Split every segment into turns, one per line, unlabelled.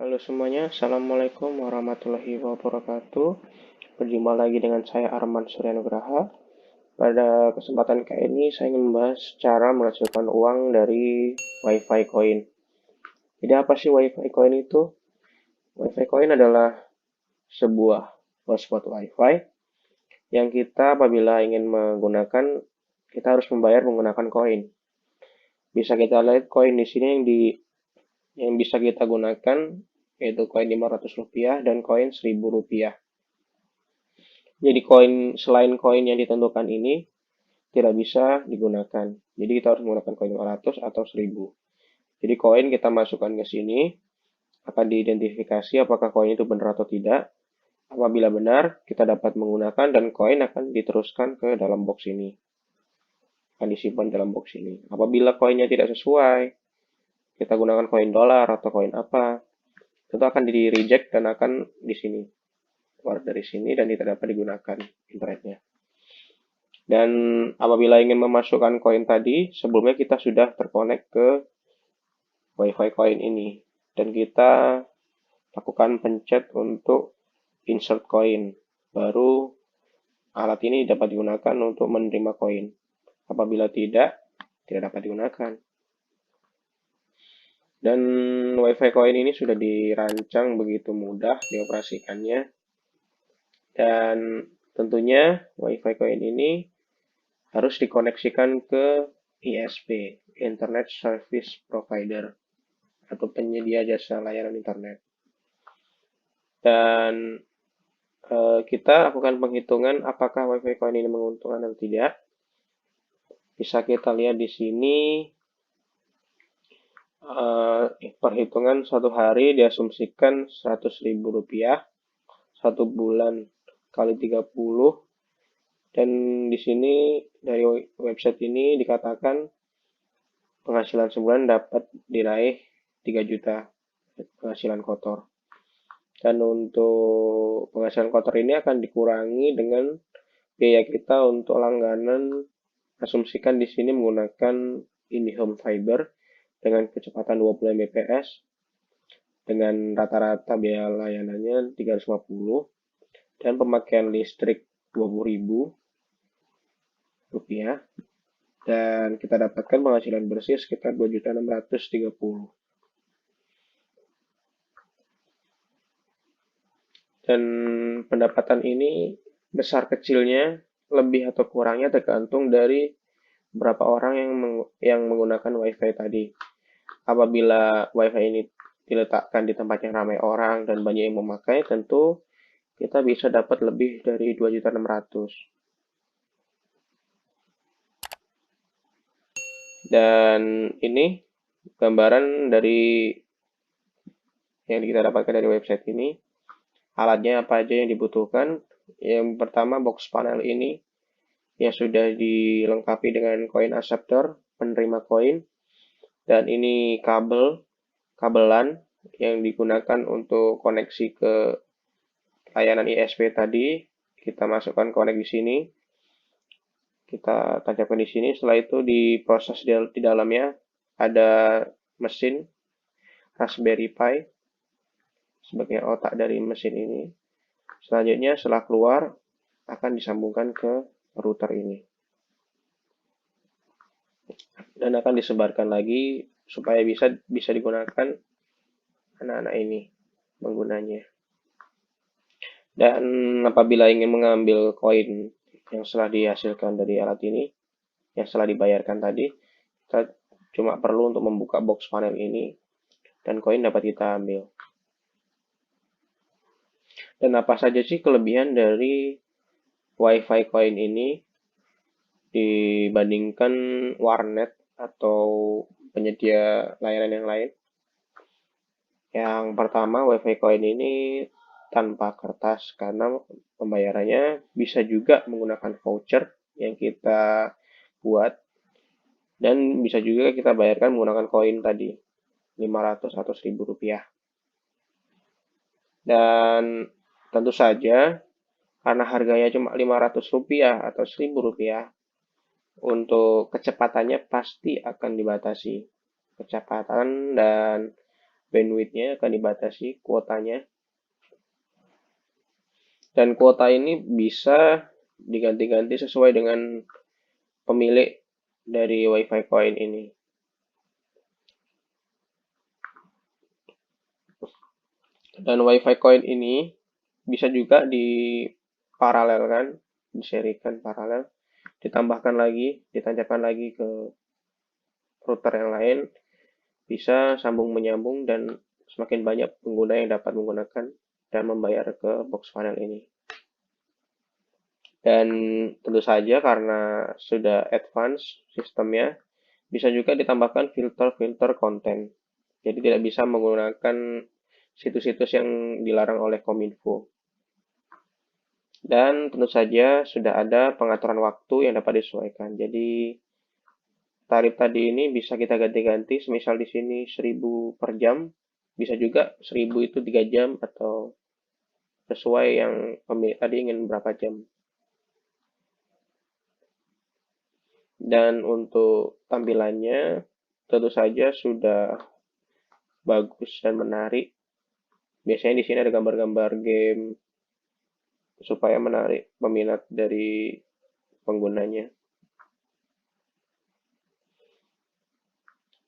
Halo semuanya, Assalamualaikum warahmatullahi wabarakatuh. Berjumpa lagi dengan saya Arman Suryanugraha. Pada kesempatan kali ini saya ingin membahas cara menghasilkan uang dari WiFi Coin. Jadi apa sih WiFi Coin itu? WiFi Coin adalah sebuah hotspot WiFi yang kita apabila ingin menggunakan, kita harus membayar menggunakan koin. Bisa kita lihat koin di sini yang bisa kita gunakan yaitu koin Rp500 dan koin Rp1.000. Jadi selain koin yang ditentukan ini tidak bisa digunakan. Jadi kita harus menggunakan koin 500 atau 1000. Jadi koin kita masukkan ke sini, akan diidentifikasi apakah koin itu benar atau tidak. Apabila benar, kita dapat menggunakan dan koin akan diteruskan ke dalam box ini. Akan disimpan dalam box ini. Apabila koinnya tidak sesuai, kita gunakan koin dolar atau koin apa, itu akan di-reject dan akan di sini. Keluar dari sini dan tidak dapat digunakan internetnya. Dan apabila ingin memasukkan koin tadi, sebelumnya kita sudah terkonek ke WiFi koin ini. Dan kita lakukan pencet untuk insert koin. Baru alat ini dapat digunakan untuk menerima koin. Apabila tidak dapat digunakan. Dan WiFi koin ini sudah dirancang begitu mudah dioperasikannya. Dan tentunya WiFi coin ini harus dikoneksikan ke ISP, Internet Service Provider, atau penyedia jasa layanan internet. Dan kita lakukan penghitungan apakah WiFi coin ini menguntungkan atau tidak. Bisa kita lihat di sini perhitungan satu hari diasumsikan Rp100.000, satu bulan kali 30. Dan di sini dari website ini dikatakan penghasilan sebulan dapat diraih 3 juta penghasilan kotor. Dan untuk penghasilan kotor ini akan dikurangi dengan biaya kita untuk langganan. Asumsikan di sini menggunakan IndiHome Fiber dengan kecepatan 20 Mbps dengan rata-rata biaya layanannya 350 dan pemakaian listrik 20.000 rupiah, dan kita dapatkan penghasilan bersih sekitar 2.630. Dan pendapatan ini besar kecilnya, lebih atau kurangnya tergantung dari berapa orang yang menggunakan WiFi tadi. Apabila WiFi ini diletakkan di tempat yang ramai orang dan banyak yang memakai, tentu kita bisa dapat lebih dari 2.600. Dan ini gambaran dari yang kita dapatkan dari website ini. Alatnya apa aja yang dibutuhkan. Yang pertama, box panel ini yang sudah dilengkapi dengan coin acceptor, penerima koin. Dan ini kabelan yang digunakan untuk koneksi ke layanan ISP tadi. Kita masukkan konek di sini. Kita tancapkan di sini. Setelah itu diproses di dalamnya ada mesin Raspberry Pi sebagai otak dari mesin ini. Selanjutnya setelah keluar akan disambungkan ke router ini. Dan akan disebarkan lagi supaya bisa digunakan anak-anak ini penggunanya. Dan apabila ingin mengambil koin yang setelah dihasilkan dari alat ini, yang setelah dibayarkan tadi, kita cuma perlu untuk membuka box panel ini dan koin dapat kita ambil. Dan apa saja sih kelebihan dari WiFi coin ini dibandingkan warnet atau penyedia layanan yang lain? Yang pertama, WiFi coin ini tanpa kertas karena pembayarannya bisa juga menggunakan voucher yang kita buat, dan bisa juga kita bayarkan menggunakan koin tadi 500 atau 1000 rupiah. Dan tentu saja karena harganya cuma 500 rupiah atau 1000 rupiah, untuk kecepatannya pasti akan dibatasi kecepatan dan bandwidth-nya akan dibatasi kuotanya. Dan kuota ini bisa diganti-ganti sesuai dengan pemilik dari WiFi Coin ini. Dan WiFi Coin ini bisa juga diparalelkan, diserikan paralel, ditambahkan lagi, ditancapkan lagi ke router yang lain, bisa sambung menyambung dan semakin banyak pengguna yang dapat menggunakan dan membayar ke box panel ini. Dan tentu saja karena sudah advance sistemnya, bisa juga ditambahkan filter-filter konten. Jadi tidak bisa menggunakan situs-situs yang dilarang oleh Kominfo. Dan tentu saja sudah ada pengaturan waktu yang dapat disesuaikan. Jadi tarif tadi ini bisa kita ganti-ganti, semisal di sini 1000 per jam, bisa juga 1000 itu 3 jam atau sesuai yang pemilik tadi ingin berapa jam. Dan untuk tampilannya tentu saja sudah bagus dan menarik. Biasanya di sini ada gambar-gambar game supaya menarik peminat dari penggunanya.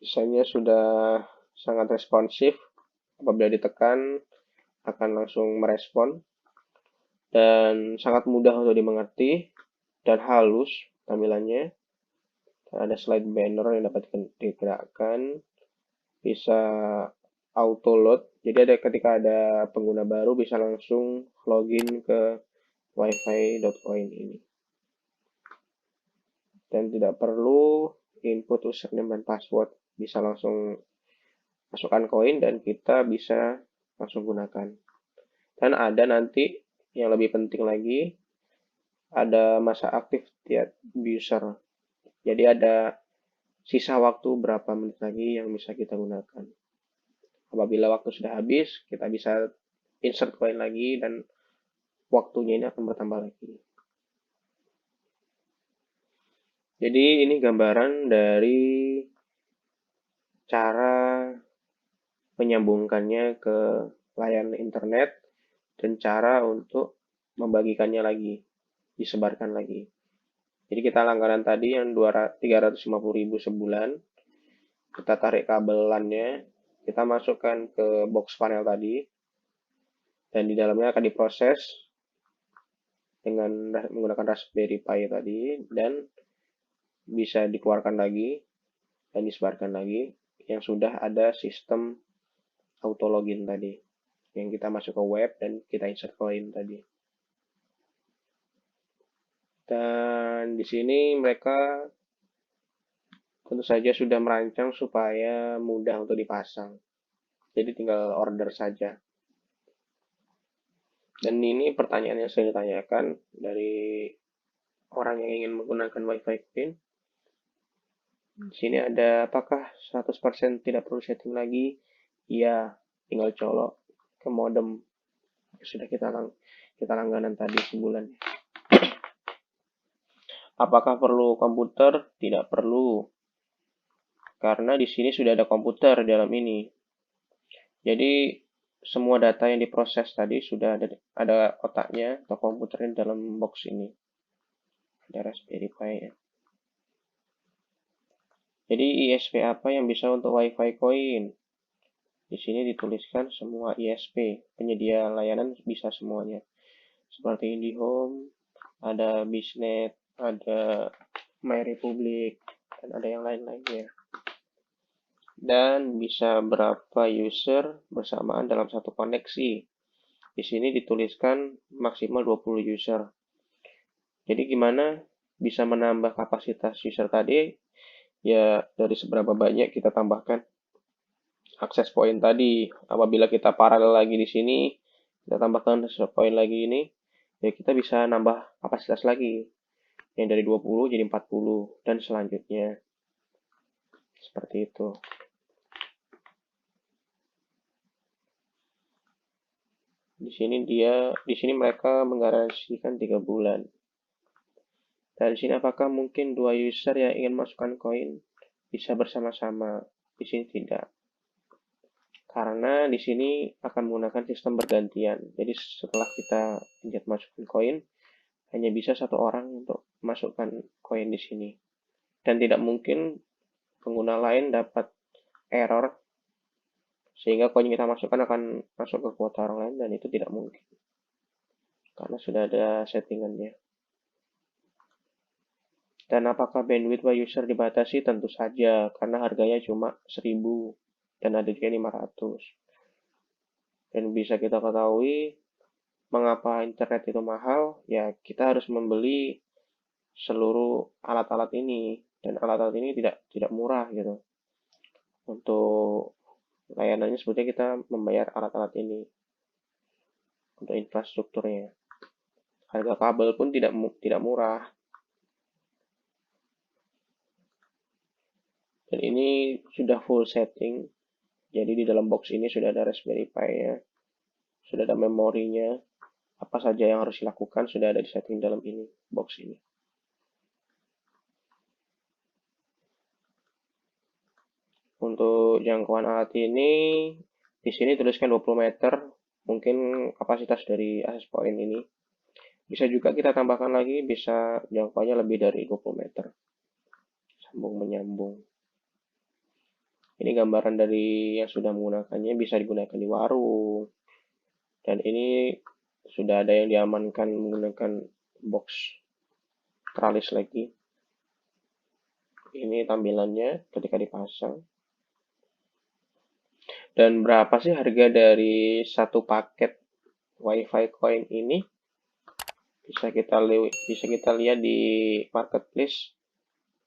Desainnya sudah sangat responsif, apabila ditekan akan langsung merespon, dan sangat mudah untuk dimengerti dan halus tampilannya. Ada slide banner yang dapat digerakkan, bisa auto load, jadi ketika ada pengguna baru bisa langsung login ke wifi.coin ini dan tidak perlu input username dan password, bisa langsung masukkan koin dan kita bisa langsung gunakan. Dan ada nanti yang lebih penting lagi, ada masa aktif tiap user, jadi ada sisa waktu berapa menit lagi yang bisa kita gunakan. Apabila waktu sudah habis, kita bisa insert koin lagi dan waktunya ini akan bertambah lagi. Jadi ini gambaran dari cara menyambungkannya ke layanan internet dan cara untuk membagikannya lagi, disebarkan lagi. Jadi kita langganan tadi yang 350.000 sebulan, kita tarik kabel LAN-nya, kita masukkan ke box panel tadi, dan di dalamnya akan diproses dengan menggunakan Raspberry Pi tadi, dan bisa dikeluarkan lagi dan disebarkan lagi, yang sudah ada sistem auto login tadi, yang kita masuk ke web dan kita insert koin tadi. Dan di sini mereka tentu saja sudah merancang supaya mudah untuk dipasang. Jadi tinggal order saja. Dan ini pertanyaan yang saya ditanyakan dari orang yang ingin menggunakan WiFi PIN. Di sini ada, apakah 100% tidak perlu setting lagi? Iya, tinggal colok ke modem. Sudah kita langganan tadi sebulan. Apakah perlu komputer? Tidak perlu. Karena di sini sudah ada komputer di dalam ini. Jadi semua data yang diproses tadi sudah ada otaknya atau komputernya dalam box ini. Ada Raspberry Pi ya. Jadi ISP apa yang bisa untuk WiFi Coin? Di sini dituliskan semua ISP, penyedia layanan bisa semuanya. Seperti IndiHome, ada Biznet, ada MyRepublic, dan ada yang lain-lainnya. Dan bisa berapa user bersamaan dalam satu koneksi. Di sini dituliskan maksimal 20 user. Jadi gimana bisa menambah kapasitas user tadi? Ya dari seberapa banyak kita tambahkan akses point tadi. Apabila kita paralel lagi di sini, kita tambahkan akses point lagi ini, ya kita bisa nambah kapasitas lagi. Yang dari 20 jadi 40 dan selanjutnya. Seperti itu. Di sini mereka menggaransikan 3 bulan. Dan di sini apakah mungkin 2 user yang ingin masukkan koin bisa bersama-sama? Di sini tidak. Karena di sini akan menggunakan sistem bergantian. Jadi setelah kita pencet masukkan koin, hanya bisa satu orang untuk masukkan koin di sini. Dan tidak mungkin pengguna lain dapat error sehingga koin yang kita masukkan akan masuk ke kuota orang lain, dan itu tidak mungkin karena sudah ada settingannya. Dan apakah bandwidth by user dibatasi? Tentu saja, karena harganya cuma 1000 dan ada juga 500. Dan bisa kita ketahui mengapa internet itu mahal, ya kita harus membeli seluruh alat-alat ini, dan alat-alat ini tidak murah gitu. Untuk layanannya sebetulnya kita membayar alat-alat ini untuk infrastrukturnya. Harga kabel pun tidak murah. Dan ini sudah full setting. Jadi di dalam box ini sudah ada Raspberry Pi-nya, sudah ada memorinya. Apa saja yang harus dilakukan sudah ada di setting dalam ini, box ini. Untuk jangkauan alat ini, di sini tuliskan 20 meter, mungkin kapasitas dari access point ini. Bisa juga kita tambahkan lagi, bisa jangkauannya lebih dari 20 meter. Sambung menyambung. Ini gambaran dari yang sudah menggunakannya, bisa digunakan di warung. Dan ini sudah ada yang diamankan menggunakan box teralis lagi. Ini tampilannya ketika dipasang. Dan berapa sih harga dari satu paket WiFi coin ini? Bisa kita lihat di marketplace.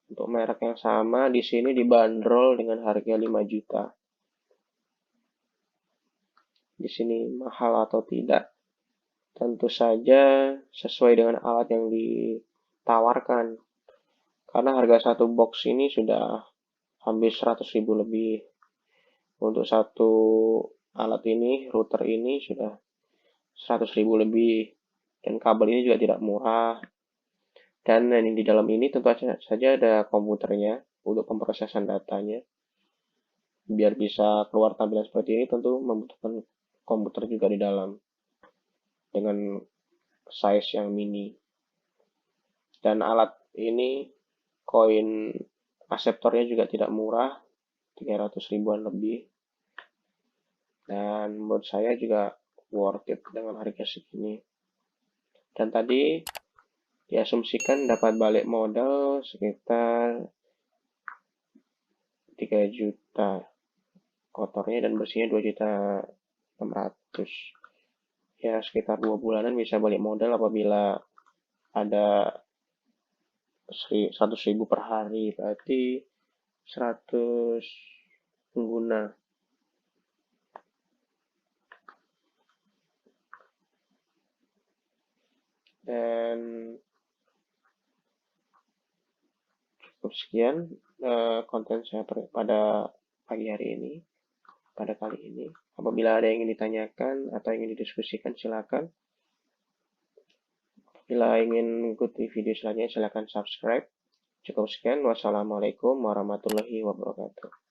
Untuk merek yang sama di sini dibanderol dengan harga 5 juta. Di sini mahal atau tidak? Tentu saja sesuai dengan alat yang ditawarkan. Karena harga satu box ini sudah hampir 100.000 lebih. Untuk satu alat ini, router ini sudah 100.000 lebih. Dan kabel ini juga tidak murah. Dan yang di dalam ini tentu saja ada komputernya untuk pemrosesan datanya. Biar bisa keluar tampilan seperti ini tentu membutuhkan komputer juga di dalam. Dengan size yang mini. Dan alat ini koin aseptornya juga tidak murah, 300 ribuan lebih. Dan menurut saya juga worth it dengan harga segini. Dan tadi diasumsikan dapat balik modal sekitar 3 juta kotornya dan bersihnya 2.600.000. Ya sekitar 2 bulanan bisa balik modal apabila ada 100.000 per hari, berarti 100 pengguna. Dan cukup sekian konten saya pada pagi hari ini, pada kali ini. Apabila ada yang ingin ditanyakan atau ingin didiskusikan, silakan. Bila ingin mengikuti video selanjutnya, silakan subscribe. Cukup sekian. Wassalamualaikum warahmatullahi wabarakatuh.